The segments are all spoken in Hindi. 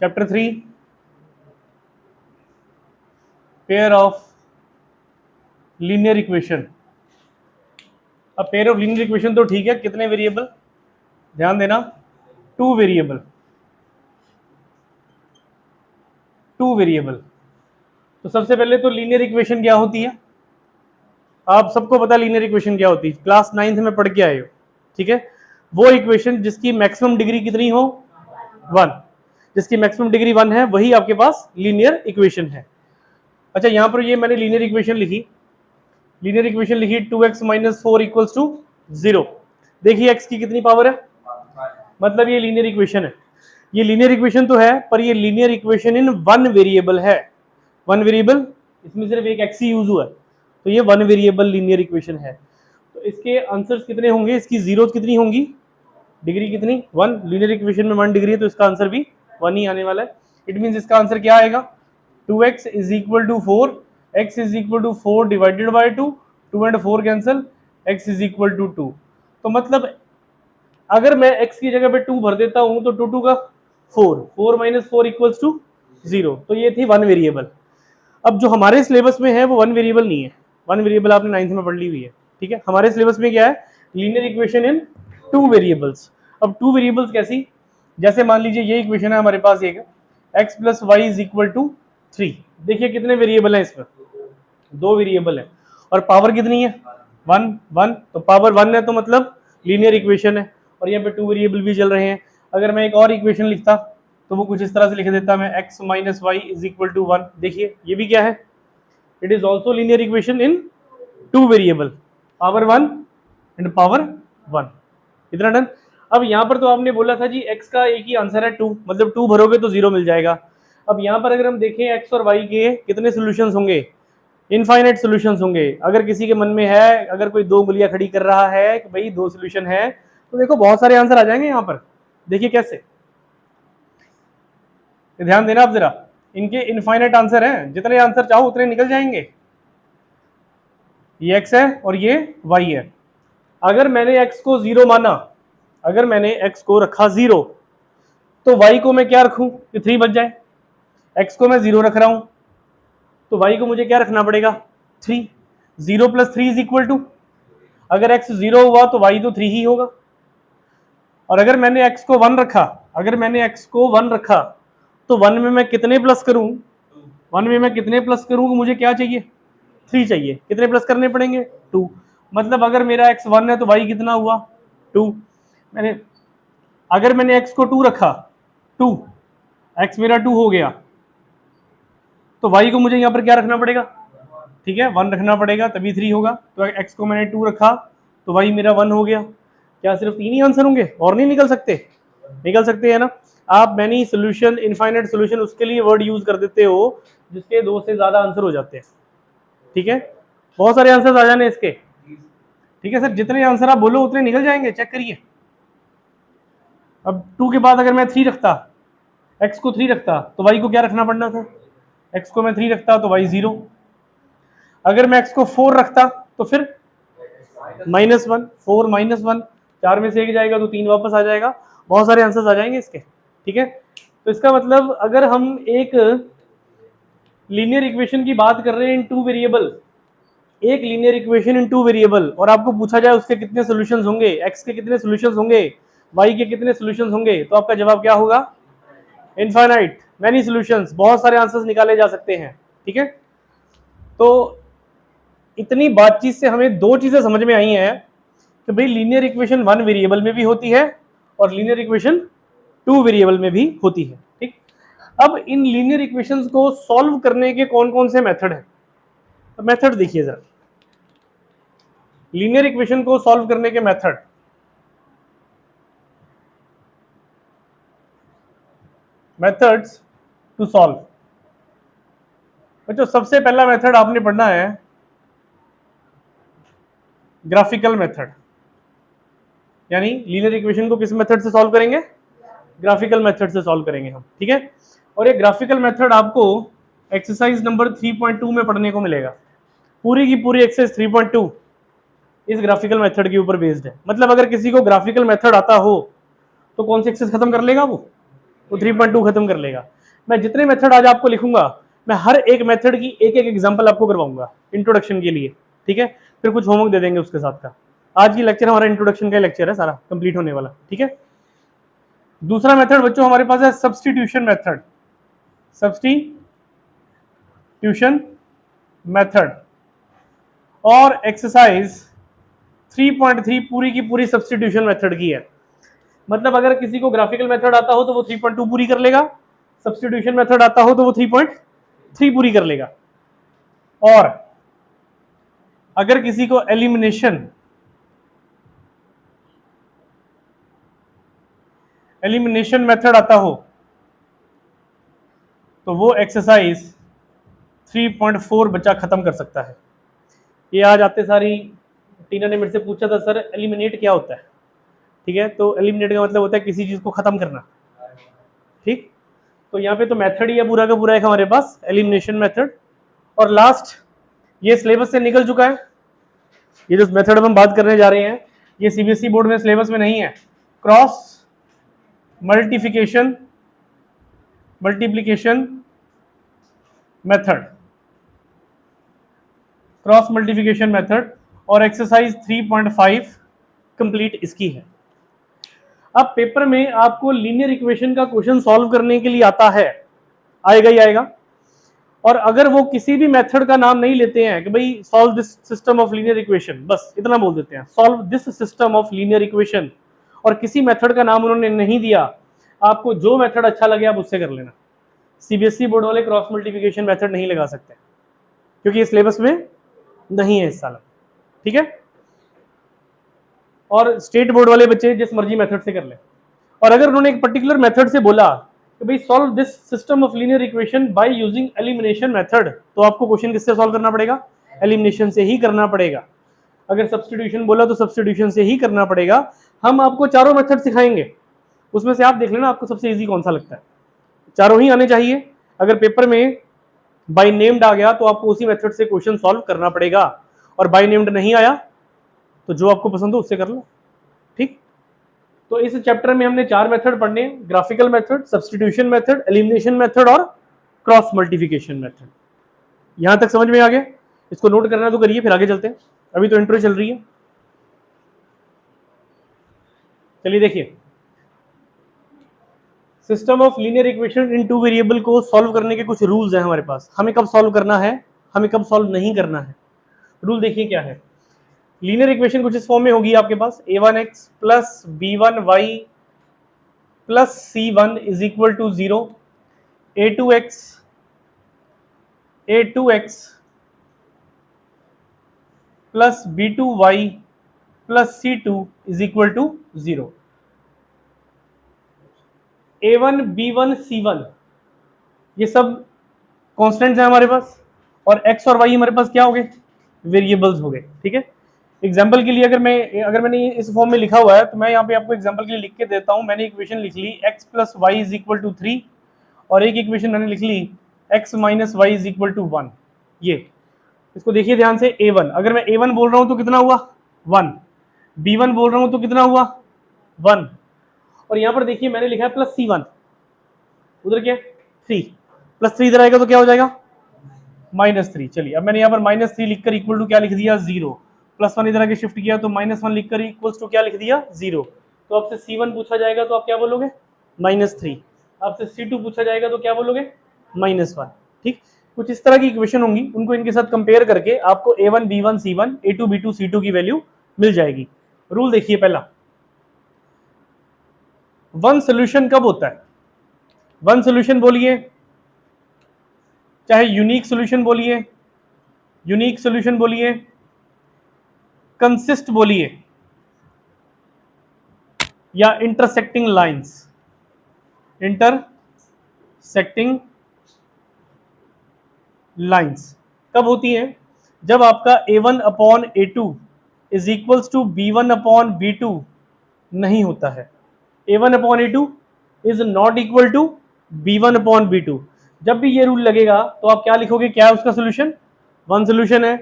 Chapter 3 pair of linear equation. अब पेयर ऑफ लीनियर इक्वेशन तो ठीक है, कितने वेरिएबल, ध्यान देना, 2 वेरिएबल, 2 वेरिएबल। तो सबसे पहले तो लीनियर इक्वेशन क्या होती है, आप सबको पता लीनियर इक्वेशन क्या होती है, क्लास 9th में पढ़ के आए हो, ठीक है। वो इक्वेशन जिसकी मैक्सिमम डिग्री कितनी हो, 1, जिसकी मैक्सिमम डिग्री 1 है, वही आपके पास लीनियर इक्वेशन है। अच्छा, यहां पर ये मैंने लीनियर इक्वेशन लिखी, लीनियर इक्वेशन लिखी 2x माइनस 4 इक्वल्स टू 0। देखिए x की कितनी पावर है, मतलब ये लीनियर इक्वेशन है। ये लीनियर इक्वेशन तो है, पर ये लीनियर इक्वेशन इन 1 वेरिएबल है। 1 वेरिएबल, इसमें सिर्फ एक x ही यूज हुआ है, तो ये 1 वेरिएबल लीनियर इक्वेशन है। तो इसके आंसर्स कितने होंगे, इसकी जीरोस कितनी होंगी, डिग्री कितनी, 1। लीनियर इक्वेशन में 1 डिग्री है, तो इसका आंसर भी 1 ही आने वाला है। इट मीन्स इसका आंसर क्या आएगा, 2x is equal to 4, x is equal to 4 divided by 2, 2 and 4 cancel, x is equal to 2। तो मतलब अगर मैं x की जगह पे 2 भर देता हूं तो 2 का 4, 4 माइनस 4 इक्वल्स टू 0। तो ये थी 1 वेरिएबल। अब जो हमारे सिलेबस में है वो 1 वेरिएबल नहीं है, 1 वेरिएबल आपने 9th में पढ़ ली हुई है, ठीक है। हमारे सिलेबस में क्या है, लीनियर इक्वेशन इन 2 वेरिएबल्स। अब 2 वेरिएबल्स कैसी, जैसे मान लीजिए ये इक्वेशन है हमारे पास, एक x plus y is equal to 3। देखिए कितने वेरिएबल है इसमें, 2 वेरिएबल है, और पावर कितनी है, 1 1। तो पावर 1 है तो मतलब लीनियर इक्वेशन है, और यहाँ पे 2 वेरिएबल भी चल रहे हैं। अगर मैं एक और इक्वेशन लिखता तो वो कुछ इस तरह से लिख देता मैं, x minus y is equal to 1। देखिए ये भी क्या है, it is also linear equation in 2 variable, power 1 and power 1। इतना डन। अब यहाँ पर तो आपने बोला था जी x का एक ही आंसर है 2, मतलब 2 भरोगे तो 0 मिल जाएगा। अब यहाँ पर अगर हम देखें x और y के कितने सोल्यूशंस होंगे, इनफाइनाइट सोल्यूशंस होंगे। अगर किसी के मन में है, अगर कोई 2 उंगलियां खड़ी कर रहा है कि भाई 2 सोल्यूशन है, तो देखो बहुत सारे आंसर आ जाएंगे यहाँ पर। देखिए कैसे, ध्यान देना आप जरा, इनके इनफाइनाइट आंसर हैं, जितने आंसर चाहो उतने निकल जाएंगे। ये x है और ये y है। अगर मैंने x को 0 माना, अगर मैंने x को रखा 0, तो y को मैं क्या रखूं कि 3 बच जाए। x को मैं 0 रख रहा हूं, तो y को मुझे क्या रखना पड़ेगा, 3। 0 प्लस 3 इज इक्वल टू, अगर x 0 हुआ तो y तो 3 ही होगा। और अगर मैंने x को 1 रखा, अगर मैंने x को 1 रखा, तो 1 में मैं कितने प्लस करूं, 1 में मैं कितने प्लस करूं, मुझे क्या चाहिए, 3 चाहिए। कितने प्लस करने पड़ेंगे, 2। मतलब अगर मेरा x 1 है तो y कितना हुआ, 2। मैंने अगर मैंने x को 2 रखा, 2, x मेरा 2 हो गया, तो y को मुझे यहाँ पर क्या रखना पड़ेगा, ठीक है, 1 रखना पड़ेगा, तभी 3 होगा। तो x को मैंने 2 रखा तो y मेरा 1 हो गया। क्या सिर्फ 3 ही आंसर होंगे, और नहीं निकल सकते, निकल सकते हैं ना। आप मैनी सोल्यूशन, इनफाइनाइट सोल्यूशन, उसके लिए वर्ड यूज कर देते हो जिसके 2 से ज्यादा आंसर हो जाते हैं, ठीक है। बहुत सारे आंसर आ जाने इसके, ठीक है सर, जितने आंसर आप बोलो उतने निकल जाएंगे, चेक करिए। अब 2 के बाद अगर मैं 3 रखता, x को 3 रखता, तो y को क्या रखना पड़ना था, x को मैं 3 रखता तो y 0। अगर मैं x को 4 रखता तो फिर -1, 4 -1, 4 में से 1 जाएगा तो 3 वापस आ जाएगा। बहुत सारे आंसर्स आ जाएंगे इसके, ठीक है। तो इसका मतलब अगर हम एक लीनियर इक्वेशन की बात कर रहे हैं इन 2 वेरिएबल, एक लीनियर इक्वेशन इन 2 वेरिएबल, और आपको पूछा जाए उसके कितने सॉल्यूशंस होंगे, x के कितने सॉल्यूशंस होंगे, y के कितने सॉल्यूशंस होंगे, तो आपका जवाब क्या होगा, इनफाइनाइट, मैनी सॉल्यूशंस, बहुत सारे आंसर्स निकाले जा सकते हैं, ठीक है। तो इतनी बातचीत से हमें 2 चीजें समझ में आई हैं कि भाई लीनियर इक्वेशन 1 वेरिएबल में भी होती है और लीनियर इक्वेशन 2 वेरिएबल में भी होती है, ठीक। अब इन लीनियर इक्वेशंस को सॉल्व करने के कौन कौन से मेथड हैं, तो मेथड देखिए जरा, लीनियर इक्वेशन को सॉल्व करने के मेथड, मेथड्स टू सॉल्व। बच्चों सबसे पहला मेथड आपने पढ़ना है ग्राफिकल मेथड, यानी लीनियर इक्वेशन को किस मेथड से सॉल्व करेंगे, ग्राफिकल मेथड से सॉल्व करेंगे हम, ठीक है। और ये ग्राफिकल मेथड आपको एक्सरसाइज नंबर 3.2 में पढ़ने को मिलेगा। पूरी की पूरी एक्सरसाइज 3.2 इस ग्राफिकल मेथड के ऊपर बेस्ड है। मतलब अगर किसी को ग्राफिकल मेथड आता हो तो कौन सी एक्सरसाइज खत्म कर लेगा वो, वो 3.2 खत्म कर लेगा। मैं जितने मेथड आज आपको लिखूंगा, मैं हर एक मेथड की एक एक एग्जांपल आपको करवाऊंगा इंट्रोडक्शन के लिए, ठीक है। फिर कुछ होमवर्क दे देंगे उसके साथ का। आज की लेक्चर हमारा इंट्रोडक्शन का लेक्चर है, सारा कंप्लीट होने वाला, ठीक है। दूसरा मेथड बच्चों हमारे पास है सब्स्टिट्यूशन मेथड। सब्स्टिट्यूशन मेथड और एक्सरसाइज 3.3 पूरी की पूरी सब्स्टिट्यूशन मेथड की है। मतलब अगर किसी को ग्राफिकल मेथड आता हो तो वो 3.2 पूरी कर लेगा, सब्स्टिट्यूशन मेथड आता हो तो वो 3.3 पूरी कर लेगा। और अगर किसी को एलिमिनेशन मेथड आता हो तो वो एक्सरसाइज 3.4 बच्चा खत्म कर सकता है। ये आज आते सारी टीना ने मेरे से पूछा था, सर एलिमिनेट क्या होता है, ठीक है। तो एलिमिनेट का मतलब होता है किसी चीज को खत्म करना, ठीक। तो यहाँ पे तो मेथड ही है पूरा का पूरा एक हमारे पास, एलिमिनेशन मेथड। और लास्ट, ये सिलेबस से निकल चुका है, ये जो मेथड हम बात करने जा रहे हैं ये सीबीएसई बोर्ड में सिलेबस में नहीं है। Cross multiplication method, cross multiplication method और एक्सरसाइज 3.5 कंप्लीट इसकी है। अब पेपर में आपको लीनियर इक्वेशन का क्वेश्चन सॉल्व करने के लिए आता है, आएगा ही आएगा। और अगर वो किसी भी मेथड का नाम नहीं लेते हैं कि भाई solve this system of linear equation, बस इतना बोल देते हैं, solve this system of linear equation, और किसी मेथड का नाम उन्होंने नहीं दिया, आपको जो मेथड अच्छा लगे आप उससे कर लेना। सीबीएसई बोर्ड वाले क्रॉस मल्टीप्लिकेशन मेथड नहीं लगा सकते क्योंकि ये सिलेबस में नहीं है इस साल, ठीक है। और स्टेट बोर्ड वाले बच्चे जिस मर्जी मेथड से कर ले। और अगर उन्होंने एक पर्टिकुलर मेथड से बोला कि भाई solve this system of linear equation by using elimination method, तो आपको क्वेश्चन किससे सॉल्व करना पड़ेगा, एलिमिनेशन से ही करना पड़ेगा। अगर सब्स्टिट्यूशन बोला तो सब्स्टिट्यूशन से ही करना पड़ेगा। हम आपको चारों मेथड सिखाएंगे, उसमें से आप देख लेना आपको सबसे इजी कौन सा लगता है। चारों ही आने चाहिए। अगर पेपर में बाय नेम्ड आ गया तो आपको उसी मेथड से क्वेश्चन सॉल्व करना पड़ेगा, और बाय नेम्ड नहीं आया तो जो आपको पसंद हो उससे कर लो, ठीक। तो इस चैप्टर में हमने 4 मेथड पढ़ने हैं, graphical method, substitution method, elimination method और क्रॉस मल्टीप्लिकेशन मेथड। यहां तक समझ में आ गया? इसको नोट करना तो करिए, फिर आगे चलते हैं, अभी तो इंट्रो चल रही है। चलिए देखिए, system of linear equation in 2 variable को सॉल्व करने के कुछ रूल्स हैं हमारे पास। हमें कब सॉल्व करना है, हमें कब सॉल्व नहीं करना है। रूल देखिए क्या है। लीनियर इक्वेशन कुछ इस फॉर्म में होगी आपके पास, a1x plus b1y plus c1 is equal to 0, a2x plus b2y plus c2 is equal to 0। a1 b1 c1 ये सब कॉन्स्टेंट्स हैं हमारे पास, और x और y हमारे पास क्या हो गए, वेरिएबल्स हो गए, ठीक है। एग्जाम्पल के लिए अगर मैंने इस फॉर्म में लिखा हुआ है तो मैं यहाँ पे आपको एग्जाम्पल के लिए लिख के देता हूँ। मैंने इक्वेशन लिख ली x plus y is equal to 3, और एक इक्वेशन मैंने लिख ली x minus y is equal to 1। ये इसको देखिए ध्यान से, a1 अगर मैं a1 बोल रहा हूँ तो कितना हुआ 1, b1 बोल रहा हूँ तो कितना हुआ 1, और यहाँ पर देखिए मैंने लिखा है प्लस c1, उधर क्या 3, प्लस 3 इधर आएगा तो क्या हो जाएगा -3। चलिए अब मैंने यहाँ पर -3 लिखकर इक्वल टू क्या लिख दिया 0, +1 इधर आके शिफ्ट किया तो -1 लिखकर इक्वल्स टू क्या लिख दिया 0। तो आपसे c1 पूछा जाएगा तो आप क्या बोलोगे -3, आपसे c2 पूछा जाएगा तो क्या बोलोगे -1, ठीक। कुछ इस तरह की इक्वेशन होंगी, उनको इनके साथ कंपेयर करके आपको a1 b1 c1 a2 b2 c2 की वैल्यू मिल जाएगी। रूल देखिए पहला, वन सोल्यूशन कब होता है, वन सोल्यूशन बोलिए, चाहे यूनिक सोल्यूशन बोलिए, कंसिस्ट बोलिए, या इंटरसेक्टिंग लाइंस कब होती हैं, जब आपका a1 upon a2 is equals to b1 upon b2 नहीं होता है। a1 upon a2 is not equal to b1 upon b2। जब भी ये रूल लगेगा तो आप क्या लिखोगे, क्या है उसका सोल्यूशन, वन सोल्यूशन है।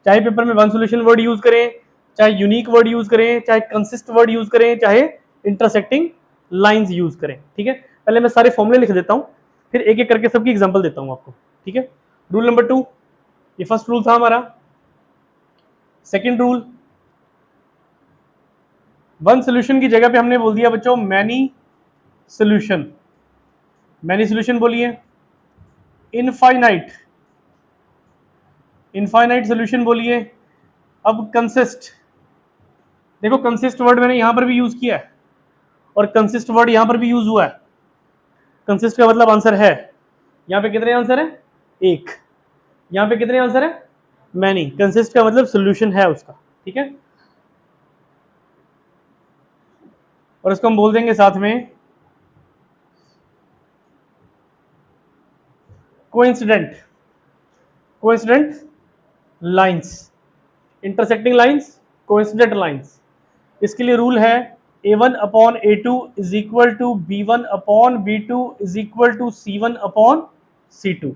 चाहे पेपर में वन सोल्यूशन वर्ड यूज करें, चाहे यूनिक वर्ड यूज करें, चाहे कंसिस्ट वर्ड यूज करें, चाहे इंटरसेक्टिंग लाइंस यूज करें, ठीक है। पहले मैं सारे फॉर्मूले लिख देता हूं, फिर एक एक करके सबकी एग्जांपल देता हूं आपको, ठीक है। रूल नंबर 2, ये फर्स्ट रूल था हमारा। सेकंड रूल, वन सोल्यूशन की जगह पे हमने बोल दिया बच्चों मैनी सोल्यूशन। मैनी सोल्यूशन बोलिए, इनफाइनाइट, इनफाइनाइट सोल्यूशन बोलिए। अब कंसिस्ट, देखो कंसिस्ट वर्ड मैंने यहां पर भी यूज किया है और कंसिस्ट वर्ड यहां पर भी यूज हुआ है। कंसिस्ट का मतलब आंसर है, यहां पे कितने आंसर है, एक। यहां पे कितने आंसर है, मैनी। कंसिस्ट का मतलब सोल्यूशन है उसका, ठीक है। और इसको हम बोल देंगे साथ में coincident, coincident lines, intersecting lines, coincident lines. इसके लिए रूल है a1 upon a2 is equal to b1 upon b2 is equal to c1 upon c2।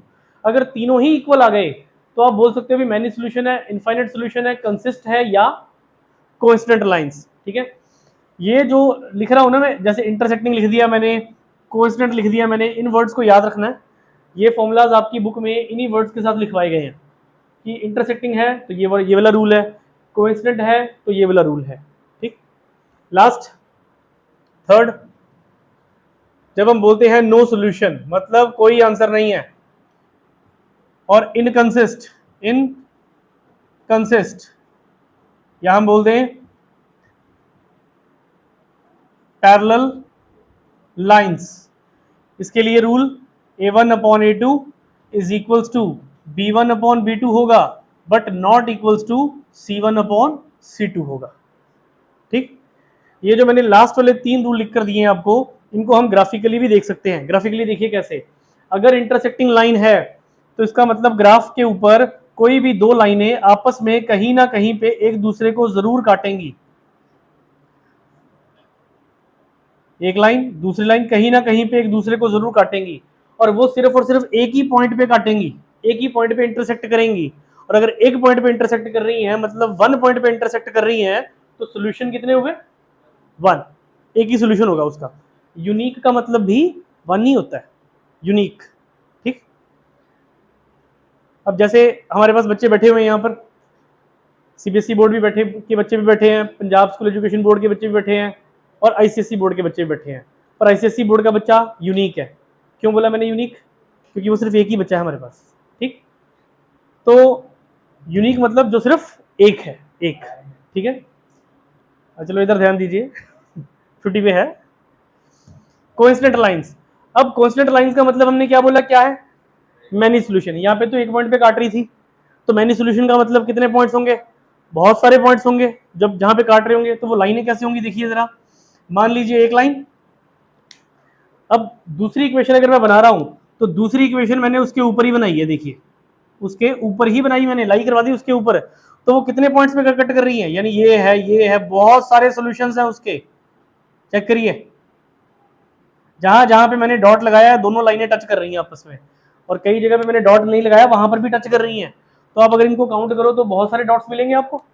अगर तीनों ही इक्वल आ गए तो आप बोल सकते हो भी मैनी सोल्यूशन है, इनफाइनाइट सोल्यूशन है, कंसिस्ट है या कोइंसिडेंट लाइंस, ठीक है। ये जो लिख रहा हूं ना मैं, जैसे इंटरसेक्टिंग लिख दिया मैंने, कोइंसिडेंट लिख दिया मैंने, इन वर्ड्स को याद रखना है। ये फॉर्मूलाज आपकी बुक में इन्हीं वर्ड्स के साथ लिखवाए गए हैं कि इंटरसेक्टिंग है तो ये वाला रूल है, कोइंसिडेंट है तो ये वाला रूल है, ठीक। लास्ट थर्ड, जब हम बोलते हैं नो सॉल्यूशन मतलब कोई आंसर नहीं है, और इनकंसिस्ट, इनकंसिस्ट या हम बोलते हैं पैरेलल लाइंस। इसके लिए rule a1 upon a2 is equals to b1 upon b2 होगा, but not equals to c1 upon c2 होगा, ठीक। ये जो मैंने लास्ट वाले 3 रूल लिख कर दिए हैं आपको, इनको हम ग्राफिकली भी देख सकते हैं। ग्राफिकली देखिए कैसे, अगर इंटरसेक्टिंग लाइन है तो इसका मतलब ग्राफ के ऊपर कोई भी दो लाइनें आपस में कहीं ना कहीं पे एक दूसरे को जरूर काटेंगी। एक लाइन दूसरी लाइन कहीं ना कहीं पे एक दूसरे को जरूर काटेंगी, और वो सिर्फ और सिर्फ एक ही पॉइंट पे काटेंगी, एक ही पॉइंट पे इंटरसेक्ट करेंगी। और अगर एक पॉइंट पे इंटरसेक्ट कर रही है मतलब वन पॉइंट पे इंटरसेक्ट कर रही है, तो सोल्यूशन कितने हुए, वन। एक ही सोल्यूशन होगा उसका। यूनिक का मतलब भी वन ही होता है, यूनिक, ठीक। अब जैसे हमारे पास बच्चे बैठे हुए हैं यहाँ पर, सीबीएसई बोर्ड भी बैठे के बच्चे भी बैठे हैं, पंजाब स्कूल एजुकेशन बोर्ड के बच्चे भी बैठे हैं, और आईसीएसई बोर्ड के बच्चे भी बैठे हैं। पर आईसीएसई बोर्ड का बच्चा यूनिक है। क्यों बोला मैंने यूनिक, क्योंकि वो सिर्फ एक ही बच्चा है हमारे पास, ठीक। तो यूनिक मतलब जो सिर्फ एक है, एक, ठीक है। चलो इधर ध्यान दीजिए, छुट्टी पे है। कोइंसिडेंट लाइंस, अब कोइंसिडेंट लाइंस का मतलब हमने क्या बोला, क्या है, मैनी सोल्यूशन। यहाँ पे तो एक पॉइंट पे काट रही थी, तो मैनी सोल्यूशन का मतलब कितने पॉइंट्स होंगे, बहुत सारे पॉइंट्स होंगे। जब जहां पे काट रहे होंगे तो वो लाइनें कैसे होंगी, देखिए जरा। मान लीजिए एक लाइन, अब दूसरी इक्वेशन अगर मैं बना रहा हूं तो दूसरी इक्वेशन मैंने उसके ऊपर ही बनाई है, देखिए उसके ऊपर ही बनाई मैंने, लाई करवा दी उसके ऊपर। तो वो कितने पॉइंट्स में कट कर रही है, यानी ये है, बहुत सारे सोल्यूशंस हैं उसके। चेक करिए, जहां जहां पे मैंने डॉट लगाया है दोनों लाइनें टच कर रही हैं आपस में, और कई जगह पे मैंने डॉट नहीं लगाया वहां पर भी टच कर रही हैं। तो आप अगर इनको काउंट करो तो बहुत सारे डॉट्स मिलेंगे आपको,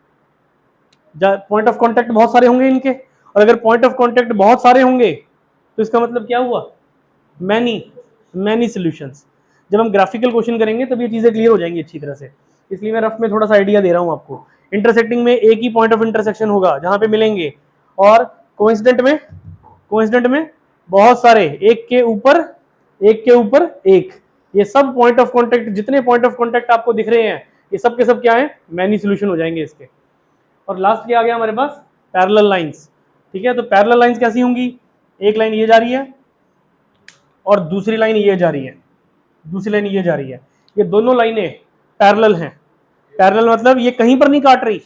पॉइंट ऑफ कॉन्टेक्ट बहुत सारे होंगे इनके। और अगर पॉइंट ऑफ कॉन्टेक्ट बहुत सारे होंगे तो इसका मतलब क्या हुआ, मैनी, मैनी सॉल्यूशंस। जब हम ग्राफिकल क्वेश्चन करेंगे तब ये चीजें क्लियर हो जाएंगी अच्छी तरह से, इसलिए मैं रफ में थोड़ा सा आइडिया दे रहा हूं आपको। इंटरसेक्टिंग में एक ही पॉइंट ऑफ इंटरसेक्शन होगा जहां पे मिलेंगे, और कोइंसिडेंट में, कोइंसिडेंट में बहुत सारे, एक के ऊपर एक के ऊपर एक। ये सब पॉइंट ऑफ कॉन्टेक्ट, जितने पॉइंट ऑफ कॉन्टेक्ट आपको दिख रहे हैं ये सब के सब क्या है, मैनी सॉल्यूशन हो जाएंगे इसके। और लास्ट क्या आ गया हमारे पास, पैरेलल लाइंस, ठीक है। तो पैरेलल लाइंस कैसी होंगी, एक लाइन ये जा रही है और दूसरी लाइन ये जा रही है, दूसरी लाइन ये जा रही है, ये दोनों लाइनें पैरेलल हैं। पैरेलल मतलब ये कहीं पर नहीं काट रही।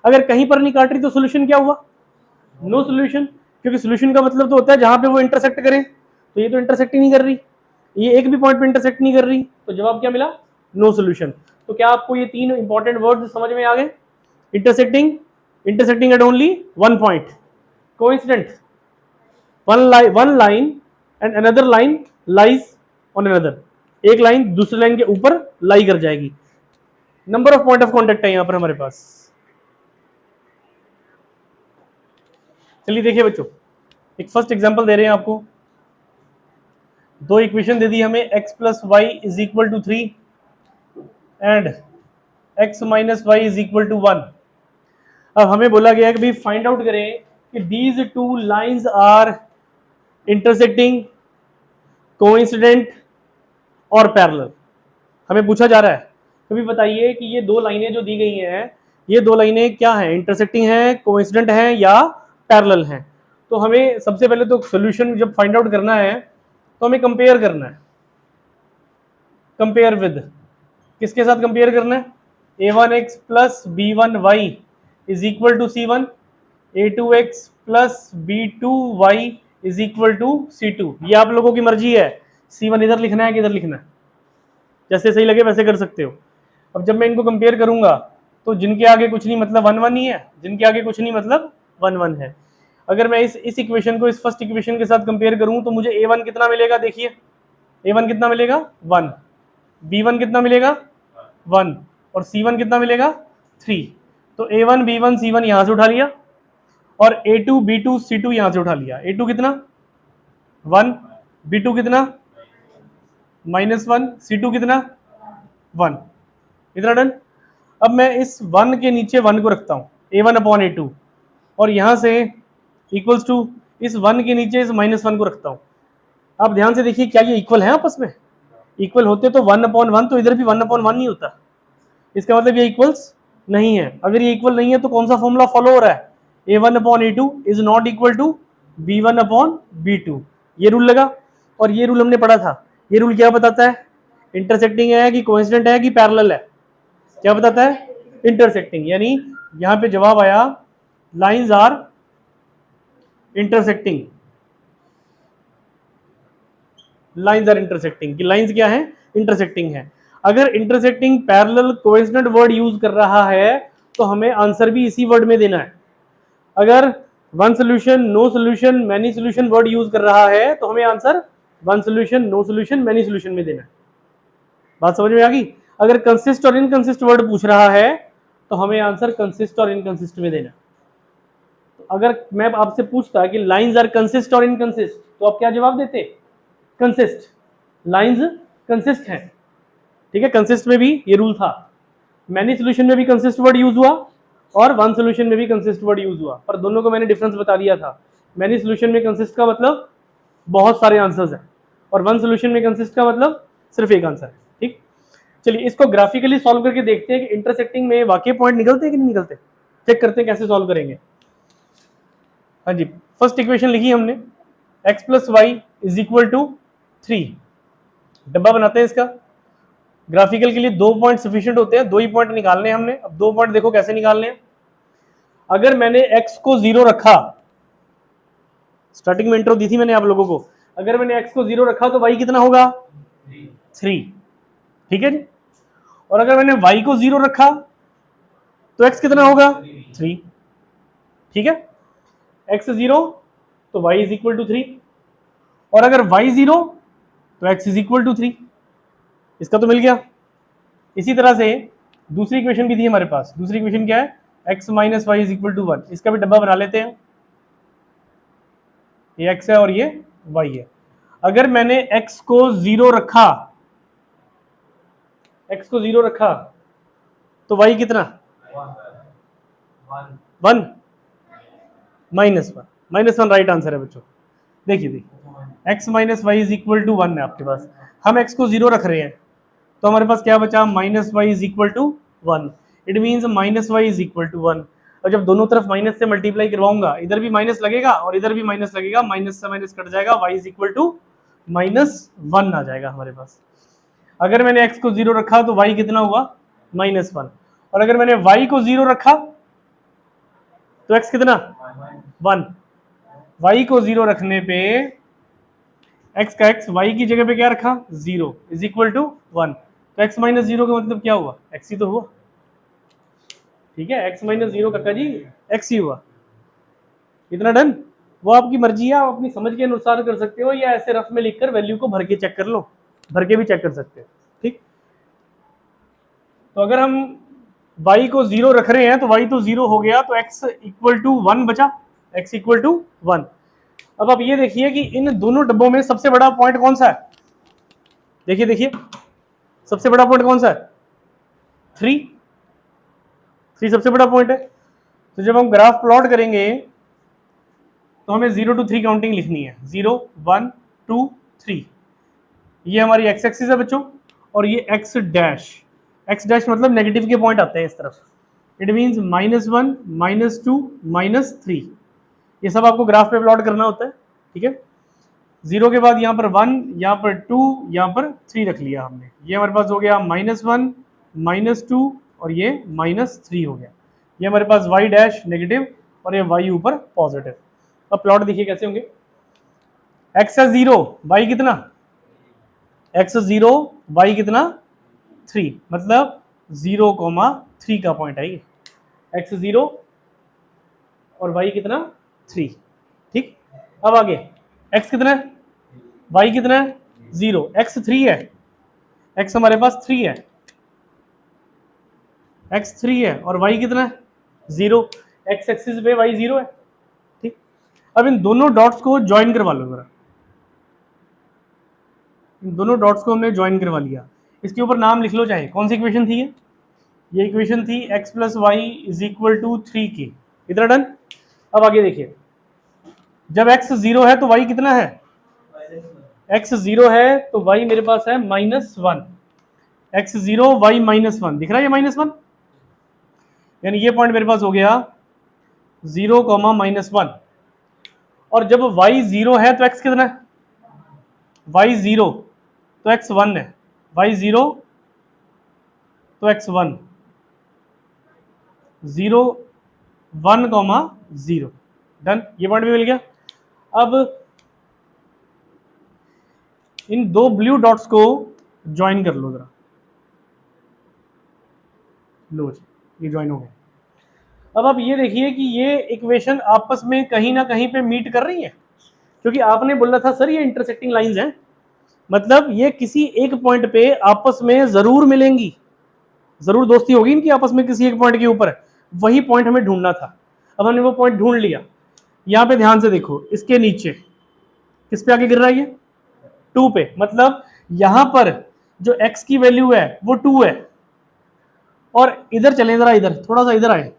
अगर कहीं पर नहीं काट रही तो सोल्यूशन क्या हुआ, नो सोल्यूशन, क्योंकि सोल्यूशन का मतलब तो होता है जहां पे वो इंटरसेक्ट करें। तो ये तो इंटरसेक्ट ही नहीं कर रही, ये एक भी पॉइंट पे इंटरसेक्ट नहीं कर रही, तो जवाब क्या मिला, नो सोल्यूशन। तो क्या आपको ये तीन इंपॉर्टेंट वर्ड्स समझ में आ गए, intersecting, intersecting at only one point, coincident, one line and another line lies on another, एक लाइन दूसरी लाइन के ऊपर लाई कर जाएगी। Number of point of contact है यहां पर हमारे पास। चलिए देखिए बच्चों, एक फर्स्ट एग्जांपल दे रहे हैं आपको। दो इक्वेशन दे दी हमें, x plus y is equal to 3 and x minus y is equal to 1। अब हमें बोला गया है कि भाई फाइंड आउट करें कि these two lines are intersecting, coincident और पैरेलल। हमें पूछा जा रहा है कभी बताइए कि ये दो लाइनें जो दी गई हैं, ये दो लाइनें क्या हैं, इंटरसेक्टिंग हैं, कोइंसिडेंट हैं या पैरेलल हैं। तो हमें सबसे पहले तो सॉल्यूशन जब फाइंड आउट करना है तो हमें कंपेयर करना है। कंपेयर विद किसके साथ कंपेयर करना है, a1x plus b1y is equal to c1, a2x plus b2y is equal to c2। ये आप लोगों की मर्जी है, c1 इधर लिखना है कि इधर लिखना है, जैसे सही लगे वैसे कर सकते हो। अब जब मैं इनको कंपेयर करूंगा तो जिनके आगे कुछ नहीं मतलब 1 1 ही है, जिनके आगे कुछ नहीं मतलब 1 1 है। अगर मैं इस इक्वेशन को इस फर्स्ट इक्वेशन के साथ कंपेयर करूं तो मुझे a1 कितना मिलेगा, देखिए a1 कितना मिलेगा 1, b1 कितना मिलेगा 1 और c1 कितना मिलेगा 3। तो a1 b1 c1 यहां से उठा लिया और a2 b2 c2 यहां से उठा लिया। a2 कितना 1, b2 कितना -1, c2 कितना 1, इतना डन। अब मैं इस 1 के नीचे 1 को रखता हूं a1 अपॉन a2 और यहां से इक्वल्स टू इस 1 के नीचे इस -1 को रखता हूं। आप ध्यान से देखिए क्या ये इक्वल है आपस में, इक्वल होते तो 1 अपॉन 1 तो इधर भी 1 अपॉन 1 नहीं होता, इसका मतलब ये इक्वल्स नहीं है। अगर ये इक्वल नहीं है तो कौन सा फॉर्मूला फॉलो हो रहा है, a1 upon a2 is not equal to b1 upon b2, ये रूल लगा। और ये रूल हमने पढ़ा था, ये रूल क्या बताता है, इंटरसेक्टिंग है कि कोइंसिडेंट है कि पैरेलल है, क्या बताता है इंटरसेक्टिंग। यानी यहां पे जवाब आया lines are intersecting, lines are intersecting कि लाइंस क्या है इंटरसेक्टिंग है। अगर intersecting parallel coincident word use कर रहा है तो हमें आंसर भी इसी वर्ड में देना है। अगर one solution no solution many solution word use कर रहा है तो हमें answer one solution no solution many solution में देना है। बात समझ में आ गई। अगर कंसिस्ट और इनकंसिस्ट वर्ड पूछ रहा है तो हमें आंसर कंसिस्ट और इनकंसिस्ट में देना है। तो अगर मैं आपसे पूछता कि लाइंस आर कंसिस्ट और इनकंसिस्ट तो आप क्या जवाब देते, कंसिस्ट, लाइंस कंसिस्ट है, ठीक है। कंसिस्ट में भी ये रूल था, मैनी सोल्यूशन में भी कंसिस्ट वर्ड यूज हुआ और वन सोल्यूशन में भी कंसिस्ट वर्ड यूज हुआ, पर दोनों को मैंने डिफरेंस बता दिया था। मैनी सोल्यूशन में कंसिस्ट का मतलब बहुत सारे आंसर्स हैं और वन सोल्यूशन में कंसिस्ट का मतलब सिर्फ एक आंसर है, ठीक। चलिए इसको ग्राफिकली सॉल्व करके देखते हैं कि इंटरसेक्टिंग में वाकई पॉइंट निकलते हैं कि नहीं निकलते, चेक करते हैं कैसे सॉल्व करेंगे। हाँ जी, फर्स्ट इक्वेशन लिखी हमने x plus y is equal to 3, डब्बा बनाते हैं इसका। ग्राफिकल के लिए 2 पॉइंट सफिशिएंट होते हैं, 2 ही पॉइंट निकालने हैं हमने। अब 2 पॉइंट देखो कैसे निकालने हैं। अगर मैंने x को 0 रखा, स्टार्टिंग में इंट्रो दी थी मैंने आप लोगों को, अगर मैंने x को 0 रखा तो y कितना होगा 3, ठीक है जी। और अगर मैंने y को 0 रखा तो x कितना होगा 3, ठीक है। x 0 तो y इज इक्वल टू 3 और अगर y 0 तो x इज इक्वल टू 3, इसका तो मिल गया। इसी तरह से दूसरी इक्वेशन भी थी हमारे पास, दूसरी इक्वेशन क्या है x minus y is equal to 1, इसका भी डब्बा बना लेते हैं। ये x है और ये y है। अगर मैंने x को 0 रखा, x को 0 रखा तो y कितना 1 -1 राइट आंसर है बच्चों। देखिए x minus y is equal to 1 है आपके पास, हम x को 0 रख रहे हैं तो हमारे पास क्या बचा minus y is equal to 1, it means minus y is equal to 1। और जब दोनों तरफ माइनस से मल्टीप्लाई करवाऊंगा, इधर भी माइनस लगेगा और इधर भी माइनस लगेगा, माइनस से माइनस कट जाएगा, y इज इक्वल टू -1 आ जाएगा हमारे पास। अगर मैंने x को 0 रखा तो y कितना हुआ -1 और अगर मैंने y को 0 रखा तो x कितना 1। y को 0 रखने पे x का x y की जगह पे क्या रखा 0 इज इक्वल टू 1, तो x माइनस 0 का मतलब क्या हुआ x ही तो हुआ, ठीक है। x माइनस 0 काका जी x ही हुआ, इतना डन। वो आपकी मर्जी है, आप अपनी समझ के अनुसार कर सकते हो या ऐसे रफ में लिखकर वैल्यू को भर के चेक कर लो, भर के भी चेक कर सकते हो, ठीक। तो अगर हम y को 0 रख रहे हैं तो y तो 0 हो गया तो x इक्वल टू 1 बचा, x इक्वल टू 1। अब आप ये देखिए कि इन दोनों डब्बों में सबसे बड़ा पॉइंट कौन सा है, देखिए देखिए सबसे बड़ा पॉइंट कौन सा है, 3 सबसे बड़ा पॉइंट है। तो जब हम ग्राफ प्लॉट करेंगे तो हमें 0 to 3 काउंटिंग लिखनी है, 0 1 2 3। ये हमारी एक्स एक्सिस है बच्चों, और ये एक्स डैश मतलब नेगेटिव के पॉइंट आते हैं इस तरफ। It means -1 -2 -3। ये सब आपको ग्राफ पे प्लॉट करना होता है, ठीक है। 0 के बाद यहाँ पर 1, यहाँ पर 2, यहाँ पर 3 रख लिया हमने। ये हमारे पास हो गया -1 -2 और ये -3 हो गया। ये हमारे पास y डैश नेगेटिव और ये y ऊपर पॉजिटिव। अब प्लॉट देखिए कैसे होंगे, x है 0, y कितना, x 0 y कितना 3, मतलब 0,3 का पॉइंट है ये, x 0 और y कितना 3, ठीक। अब आगे x कितना है, y कितना है 0, x 3 है, x हमारे पास 3 है, x 3 है और y कितना है 0, x एक्सिस पे y 0 है, ठीक। अब इन दोनों डॉट्स को ज्वाइन करवा लो जरा, इन दोनों डॉट्स को हमने ज्वाइन करवा लिया। इसके ऊपर नाम लिख लो चाहे, कौन सी इक्वेशन थी ये इक्वेशन थी x plus y is equal to 3 की। इतना डन। अब आगे देखिए, जब x 0 है तो y कितना है, x 0 है तो y मेरे पास है -1, x 0 y -1 दिख रहा है, ये -1, यानी ये पॉइंट मेरे पास हो गया 0, -1। और जब y 0 है तो x कितना है, y 0 तो x 1 है, y 0 तो x 1, 0 1, 0 डन, ये पॉइंट भी मिल गया। अब इन दो ब्लू डॉट्स को ज्वाइन कर लो जरा, लो जी ये ज्वाइन हो गए। अब आप ये देखिए कि ये इक्वेशन आपस में कहीं ना कहीं पे मीट कर रही है, क्योंकि आपने बोला था सर ये इंटरसेक्टिंग लाइंस हैं, मतलब ये किसी एक पॉइंट पे आपस में जरूर मिलेंगी, जरूर दोस्ती होगी इनकी आपस में किसी एक पॉइंट के ऊपर, वही पॉइंट हमें ढूंढना था। अब हमने वो पॉइंट ढूंढ लिया। यहाँ पे ध्यान से देखो, इसके नीचे किस पे आके गिर रहा है ये, 2 पे, मतलब यहां पर जो x की वैल्यू है वो 2 है। और इधर चले जरा, इधर थोड़ा सा इधर आए,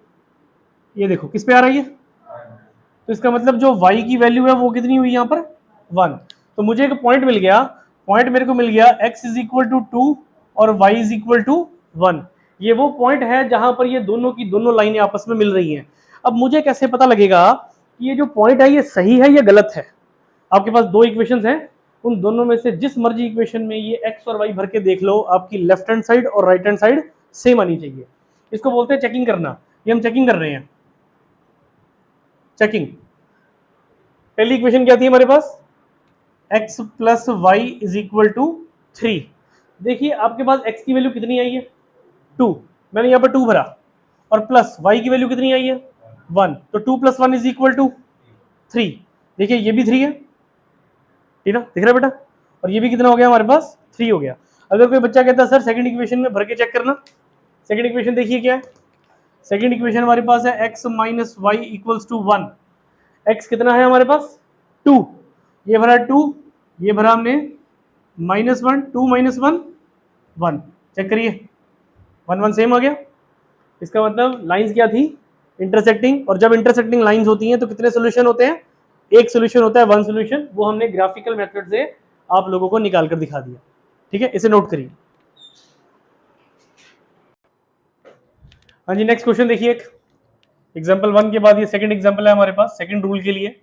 ये देखो किस पे आ रही है, तो इसका मतलब जो y की वैल्यू है वो कितनी हुई यहाँ पर 1। तो मुझे एक पॉइंट मिल गया, पॉइंट मेरे को मिल गया x इज इक्वल टू 2 और y इज इक्वल टू 1। ये वो पॉइंट है जहां पर ये दोनों की दोनों लाइनें आपस में मिल रही हैं। अब मुझे कैसे पता लगेगा कि ये जो पॉइंट है ये सही है या गलत है। आपके पास दो इक्वेशंस हैं, उन दोनों में से जिस मर्जी इक्वेशन में ये x और y भर के देख लो, आपकी लेफ्ट हैंड साइड और राइट हैंड साइड सेम आनी चाहिए। इसको बोलते हैं चेकिंग करना। ये हम चेकिंग कर रहे हैं, चेकिंग। पहली इक्वेशन क्या थी हमारे पास, x plus y is equal to 3। देखिए आपके पास x की वैल्यू कितनी आई है 2, मैंने यहाँ पर 2 भरा, और प्लस y की वैल्यू कितनी आई है 1, तो 2 + 1 इज इक्वल टू 3। देखिए ये भी 3 है, ठीक है दिख रहा है बेटा, और ये भी कितना हो गया हमारे पास 3 हो गया। अगर कोई बच्चा कहता है सर सेकंड इक्वेशन में भर के चेक करना, सेकंड इक्वेशन देखिए क्या है, सेकंड इक्वेशन हमारे पास है x minus y equals to 1। x कितना है हमारे पास 2, ये भरा 2, ये भरा हमने -1, 2 - 1 1, चेक करिए 1 1 सेम आ गया। इसका मतलब लाइंस क्या थी, इंटरसेक्टिंग। और जब इंटरसेक्टिंग लाइंस होती हैं तो कितने सोल्यूशन होते हैं, एक सोल्यूशन होता है, वन सोल्यूशन। वो हमने ग्राफिकल मेथड से आप लोगों को निकाल कर दिखा दिया, ठीक है, इसे नोट करिए। हाँ जी नेक्स्ट क्वेश्चन देखिए, एक एग्जांपल 1 के बाद ये सेकंड एग्जांपल है हमारे पास, सेकंड रूल के लिए।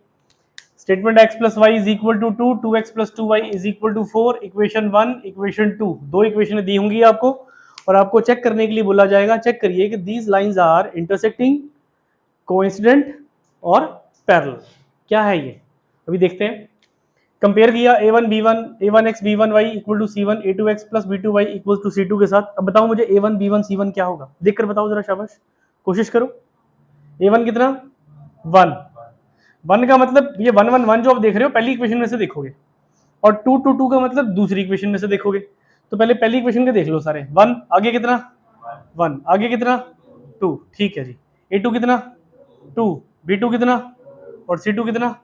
Statement x plus y is equal to 2, 2x plus 2y is equal to 4। Equation 1 equation 2, दो इक्वेशन दी होंगी आपको, और आपको चेक करने के लिए बोला जाएगा, चेक करिए कि these lines are intersecting, coincident और पैरेलल। क्या है ये, अभी देखते हैं। कंपेयर किया a1 b1, a1x b1y equal to c1, a2x plus b2y equal to c2 के साथ। अब बताओ मुझे a1 b1 c1 क्या होगा, देखकर बताओ जरा, शाबाश कोशिश करो। a1 कितना 1, 1 का मतलब ये 1 1 1 जो आप देख रहे हो पहली इक्वेशन में से देखोगे, और 2 2 2 का मतलब दूसरी इक्वेशन में से देखोगे। तो पहले पहली इक्वेशन के देख लो सारे, 1 आगे कितना 1, आगे कितना 2, ठीक है जी। a2 कितना 2, b2 कितना और c2 कितना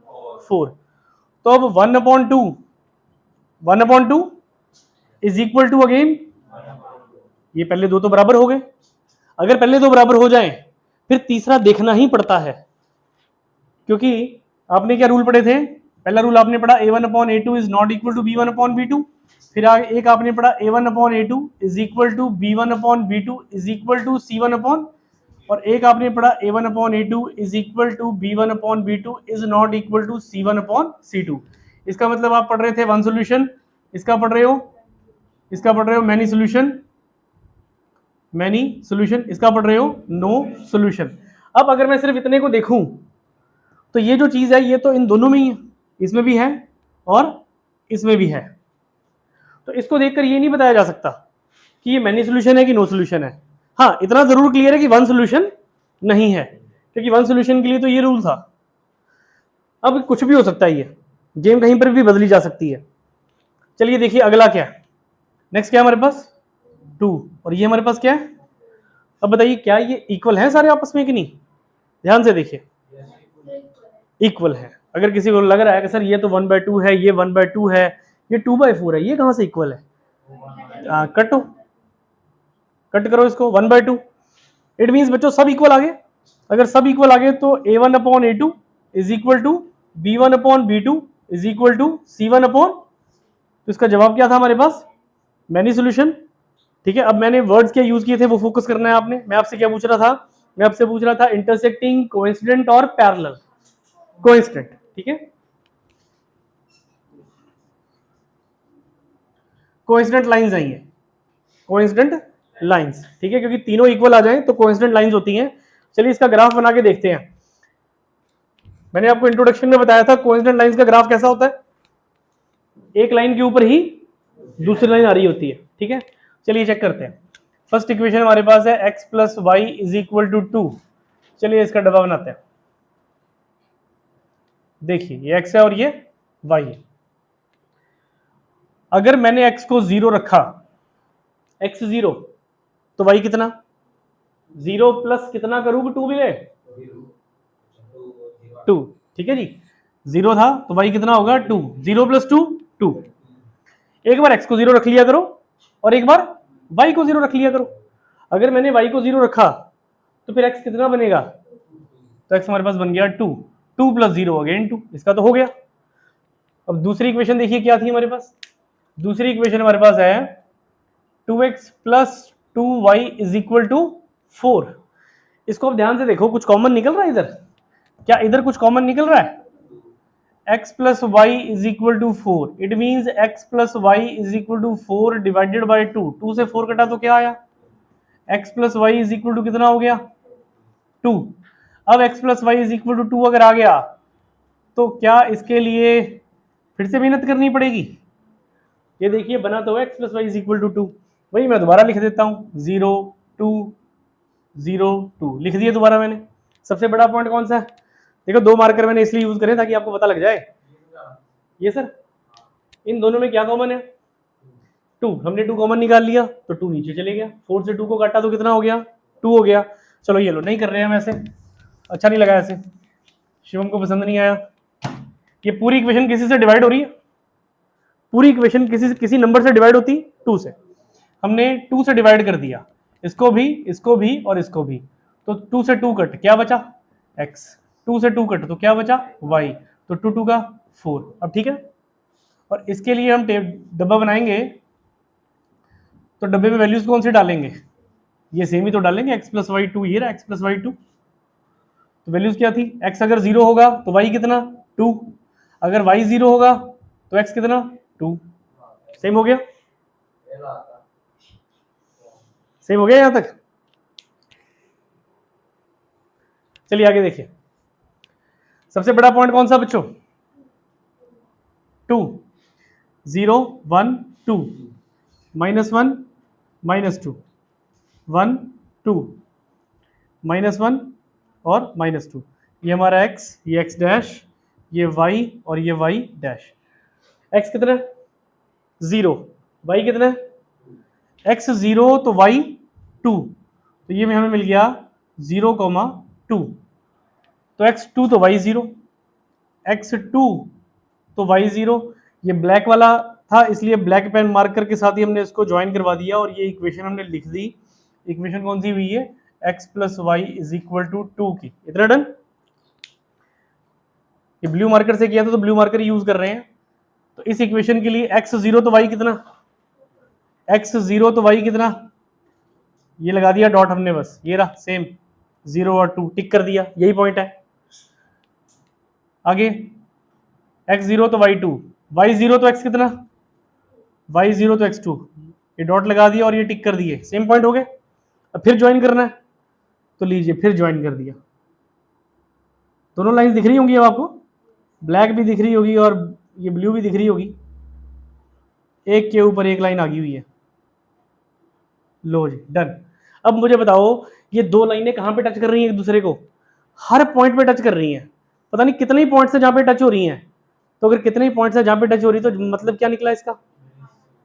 4। तो अब 1/2 इज इक्वल टू अगेन, ये पहले दो तो बराबर हो गए। अगर पहले दो बराबर हो जाएं फिर तीसरा देखना ही पड़ता है, क्योंकि आपने क्या रूल पढ़े थे? पहला रूल आपने पढ़ा a1/a2 is not equal to b1/b2। फिर एक आपने पढ़ा a1/a2 is equal to b1/b2 is equal to c1 और एक आपने पढ़ा a1/a2 is equal to b1/b2 is not equal to c1/c2। इसका मतलब आप पढ़ रहे थे वन सॉल्यूशन, इसका पढ़ रहे हो मैनी सॉल्यूशन, इसका पढ़ रहे हो नो सॉल्यूशन। अब अगर मैं सिर्फ इतने को देखूं तो ये जो चीज है ये तो इन दोनों में ही है, इसमें भी है और इसमें भी है। तो इसको देखकर ये नहीं बताया जा सकता कि ये मैनी सॉल्यूशन है कि नो सॉल्यूशन है। हाँ, इतना जरूर क्लियर है कि वन सॉल्यूशन नहीं है, क्योंकि वन सॉल्यूशन के लिए तो ये रूल था। अब कुछ भी हो सकता है, ये गेम कहीं पर भी बदली जा सकती है। चलिए देखिए अगला क्या है, नेक्स्ट क्या है हमारे पास 2 और ये हमारे पास क्या है। अब बताइए क्या ये इक्वल है सारे आपस में कि नहीं? ध्यान से देखिए, इक्वल है। अगर किसी को लग रहा है कि सर ये तो 1/2 है, ये 1/2 है, ये 2/4 है, ये कहां से इक्वल है? कट करो इसको 1/2। इट मीन्स बच्चों सब इक्वल आ गए। अगर सब इक्वल आ गए तो a1/a2 is equal to b1/b2 is equal to c1 तो इसका जवाब क्या था हमारे पास? Many solution. ठीक है, अब मैंने वर्ड्स क्या यूज किए थे वो फोकस करना है आपने। मैं आपसे क्या पूछ रहा था? मैं आपसे पूछ रहा था इंटरसेक्टिंग, कोइंसिडेंट और पैरेलल। कोइंसिडेंट, ठीक है, कोइंसिडेंट लाइंस आई है, कोइंसिडेंट लाइंस, ठीक है, क्योंकि तीनों इक्वल आ जाएं तो कोइंसिडेंट लाइंस होती हैं। चलिए इसका ग्राफ बना के देखते हैं। मैंने आपको इंट्रोडक्शन में बताया था कोइंसिडेंट लाइंस का ग्राफ कैसा होता है, एक लाइन के ऊपर ही दूसरी लाइन आ रही होती है। ठीक है, चलिए चेक करते हैं। फर्स्ट इक्वेशन हमारे पास है x plus y is equal to 2। चलिए इसका डब्बा बनाते हैं। देखिए ये x है और ये y है। अगर मैंने x को 0 रखा, x 0 तो y कितना? 0 प्लस कितना करूंगा 2 मिले 2। ठीक है जी, 0 था तो y कितना होगा 2। 0 प्लस 2 2। एक बार x को 0 रख लिया करो और एक बार y को 0 रख लिया करो। अगर मैंने y को 0 रखा तो फिर x कितना बनेगा? तो x हमारे पास बन गया 2। 2 प्लस 0 अगेन 2, इसका तो हो गया। अब दूसरी इक्वेशन देखिए क्या थी हमारे पास। दूसरी इक्वेशन हमारे पास है 2x plus 2y is equal to 4। इसको अब ध्यान से देखो, कुछ कॉमन निकल रहा है इधर? क्या इधर कुछ कॉमन निकल रहा है? x plus y is equal to 4। It means x plus y is equal to 4 divided by 2। 2 से 4 कटा तो क्या आया? x plus y is equal to कितना हो गया? 2। अब x plus y is equal to 2 अगर आ गया तो क्या इसके लिए फिर से मेहनत करनी पड़ेगी? ये देखिए बना तो x plus y is equal to 2। वही मैं दोबारा लिख देता हूँ, 0 2 0 2 लिख दिए दोबारा मैंने। सबसे बड़ा पॉइंट कौन सा है? देखो दो मार्कर मैंने इसलिए यूज करे ताकि आपको पता लग जाए। ये सर इन दोनों में क्या कॉमन है? 2। हमने 2 कॉमन निकाल लिया तो 2 नीचे चले गया। 4 से 2 को काटा तो कितना हो गया? 2 हो गया। चलो ये लो, नहीं कर रहे हैं हम ऐसे, अच्छा नहीं लगा ऐसे, शिवम को पसंद नहीं आया। ये पूरी इक्वेशन किसी से डिवाइड हो रही है, पूरी इक्वेशन किसी नंबर से डिवाइड होती 2 से। हमने 2 से डिवाइड कर दिया, इसको भी और इसको भी। तो 2 से 2 कट, क्या बचा? x। 2 से 2 कट तो क्या बचा? y। तो 2 2 का 4। अब ठीक है, और इसके लिए हम डब्बा बनाएंगे तो डब्बे में वैल्यूज कौन सी डालेंगे? ये सेम ही तो डालेंगे, x प्लस वाई 2। ये रहा x प्लस वाई 2। तो वैल्यूज क्या थी? x अगर 0 होगा तो y कितना? 2। अगर y 0 होगा तो x कितना? 2। सेम हो गया? सेम हो गया यहां तक? चलिए आगे देखिए। सबसे बड़ा पॉइंट कौन सा बच्चों? 2 0 1 2 -1 -2 1 2 -1 और -2। ये हमारा x, ये x डैश, ये y और ये y डैश। x कितना है? 0। y कितना है? x 0 तो y 2। तो ये में हमें मिल गया 0, 2। तो x 2 तो y 0, x2 तो y 0। ये ब्लैक वाला था इसलिए ब्लैक पेन मार्कर के साथ ही हमने इसको ज्वाइन करवा दिया और ये इक्वेशन हमने लिख दी। इक्वेशन कौन सी हुई है, x plus y is equal to 2 की। इतना डन। ये ब्लू मार्कर से किया था तो ब्लू मार्कर यूज कर रहे हैं। तो इस इक्वेशन के लिए x 0 तो y कितना, x 0 तो y कितना, ये लगा दिया डॉट हमने, बस ये रहा सेम 0 और 2 टिक कर दिया, यही पॉइंट है। आगे x 0 तो y 2, y 0 तो x कितना, y 0 तो x 2, ये डॉट लगा दिया और ये टिक कर दिए, सेम पॉइंट हो गए। अब फिर ज्वाइन करना है तो लीजिए फिर ज्वाइन कर दिया। दोनों लाइंस दिख रही होंगी अब आपको, ब्लैक भी दिख रही होगी और ये ब्लू भी दिख रही होगी, एक के ऊपर एक लाइन आगी हुई है। लो जी डन। अब मुझे बताओ ये दो लाइनें कहां पे टच कर रही हैं एक दूसरे को, हर पॉइंट पे टच कर रही हैं। पता नहीं कितने ही पॉइंट से जहां पे टच हो रही हैं। तो अगर कितने ही पॉइंट से जहां पे टच हो रही तो मतलब क्या निकला इसका,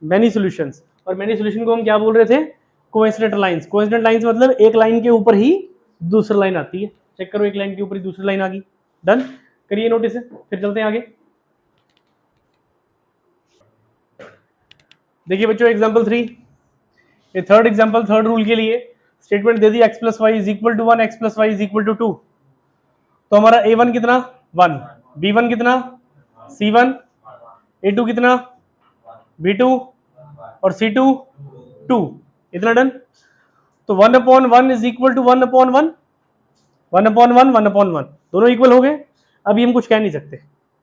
मैनी सॉल्यूशंस। और मैनी सॉल्यूशन को हम क्या बोल रहे थे, कोइंसिडेंट लाइंस। कोइंसिडेंट लाइंस मतलब एक लाइन के ऊपर ही दूसरी लाइन आती है। चेक करो एक लाइन के ऊपर ही दूसरी लाइन आ गई। डन, करिए नोटिस, फिर चलते हैं आगे। देखिए बच्चों एग्जांपल 3, ये थर्ड एग्जांपल थर्ड रूल के लिए स्टेटमेंट दे दी x plus y is equal to 1, x plus y is equal to 2। तो हमारा a1 कितना 1, b1 कितना c1, a2 कितना b2 और c2 2। इतना डन। तो 1/1 इज इक्वल टू 1/1, 1/1, 1/1 दोनों इक्वल हो गए। अभी हम कुछ कह नहीं सकते,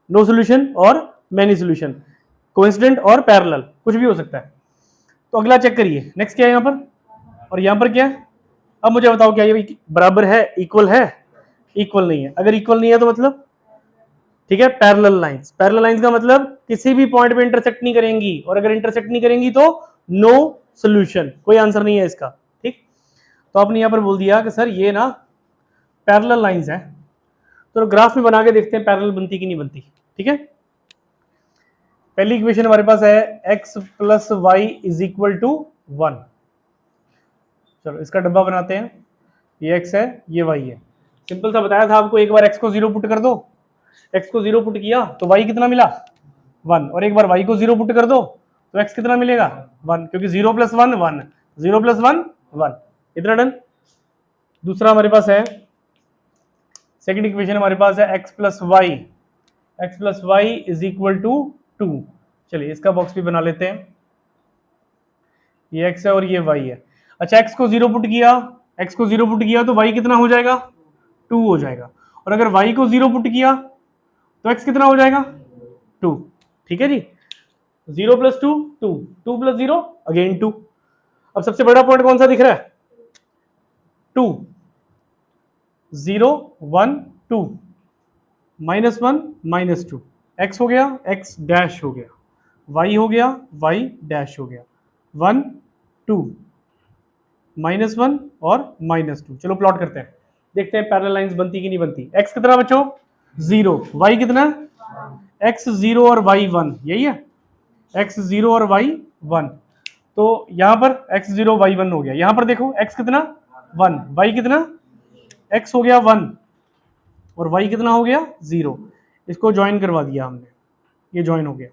नो सोल्यूशन और मैनी सोल्यूशन, कोइंसिडेंट और पैरेलल, कुछ भी हो सकता है। तो अगला चेक करिए, नेक्स्ट क्या है यहाँ पर और यहाँ पर क्या है। अब मुझे बताओ क्या ये बराबर है, इक्वल है, इक्वल नहीं है। अगर इक्वल नहीं है तो मतलब ठीक है पैरेलल लाइंस। पैरेलल लाइंस का मतलब किसी भी पॉइंट पे इंटरसेक्ट नहीं करेंगी, और अगर इंटरसेक्ट नहीं करेंगी तो नो सोल्यूशन, कोई आंसर नहीं है इसका। ठीक, तो आपने यहाँ पर बोल दिया कि सर ये ना पैरेलल लाइंस है, तो ग्राफ में बना के देखते हैं पैरेलल बनती कि नहीं बनती। ठीक है, पहली इक्वेशन हमारे पास है x plus y is equal to 1। चलो इसका डब्बा बनाते हैं, ये x है ये y है। सिंपल सा बताया था आपको, एक बार x को 0 पुट कर दो, x को 0 पुट किया तो y कितना मिला 1, और एक बार y को 0 पुट कर दो तो x कितना मिलेगा 1, क्योंकि 0 प्लस 1 1, 0 प्लस 1 1। इतना डन। दूसरा हमारे पास है सेकंड इक्वेशन हमारे पास है x plus y is equal to 2। चलिए इसका बॉक्स भी बना लेते हैं, ये x है और ये y है। अच्छा x को 0 पुट किया, x को 0 पुट किया तो y कितना हो जाएगा 2 हो जाएगा, और अगर y को 0 पुट किया तो x कितना हो जाएगा 2। ठीक है जी, 0 प्लस 2 2, 2 प्लस 0 अगेन 2। अब सबसे बड़ा पॉइंट कौन सा दिख रहा है 2, 0 1 2 -1 -2, x हो गया x डैश हो गया, y हो गया y डैश हो गया, 1 2 -1 और -2। चलो प्लॉट करते हैं, देखते हैं पैरेलल लाइंस बनती कि नहीं बनती। x कितना बच्चों 0, y कितना x 0 और y 1, यही है x 0 और y 1। तो यहां पर x 0 y 1 हो गया, यहां पर देखो x कितना 1, y कितना x हो गया 1 और y कितना हो गया 0। इसको ज्वाइन करवा दिया हमने, ये ज्वाइन हो गया।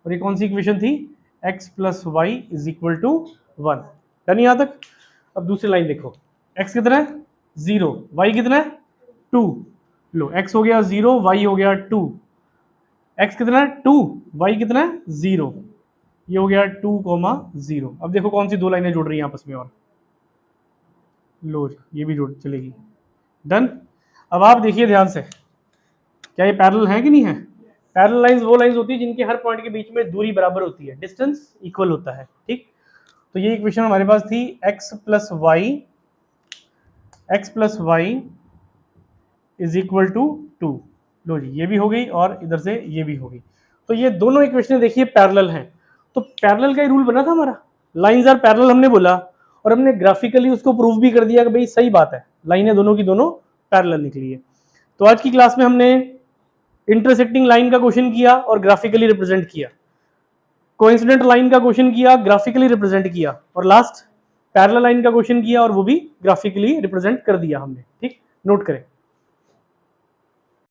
और ये कौन सी इक्वेशन थी x plus y is equal to 1। Done यहां तक। अब दूसरी लाइन देखो, x कितना है 0, y कितना है 2। लो x हो गया 0, y हो गया 2, x कितना है 2, y कितना है 0, ये हो गया 2,0। अब देखो कौन सी दो लाइनें जुड़ रही हैं आपस में, और लो ये भी जुड़ चलेगी। डन। अब आप देखिए ध्यान से, क्या ये पैरेलल है कि नहीं है। पैरेलल लाइंस वो लाइंस होती है जिनके हर पॉइंट के बीच में दूरी बराबर होती है, डिस्टेंस इक्वल होता है। ठीक, तो ये इक्वेशन हमारे पास थी x plus y is equal to 2। लो जी ये भी हो गई और इधर से ये भी हो गई। तो ये दोनों इक्वेशन देखिए पैरेलल हैं। तो पैरेलल का ही रूल बना था हमारा, लाइंस आर पैरेलल हमने बोला, और हमने ग्राफिकली उसको प्रूव भी कर दिया कि भाई सही बात है, लाइनें दोनों की दोनों पैरेलल निकली है। तो आज की क्लास में हमने इंटरसेक्टिंग लाइन का क्वेश्चन किया और ग्राफिकली रिप्रेजेंट किया, कोइंसिडेंट लाइन का क्वेश्चन किया, ग्राफिकली रिप्रेजेंट किया, और लास्ट पैरेलल लाइन का क्वेश्चन किया और वो भी ग्राफिकली रिप्रेजेंट कर दिया हमने। ठीक, नोट करें।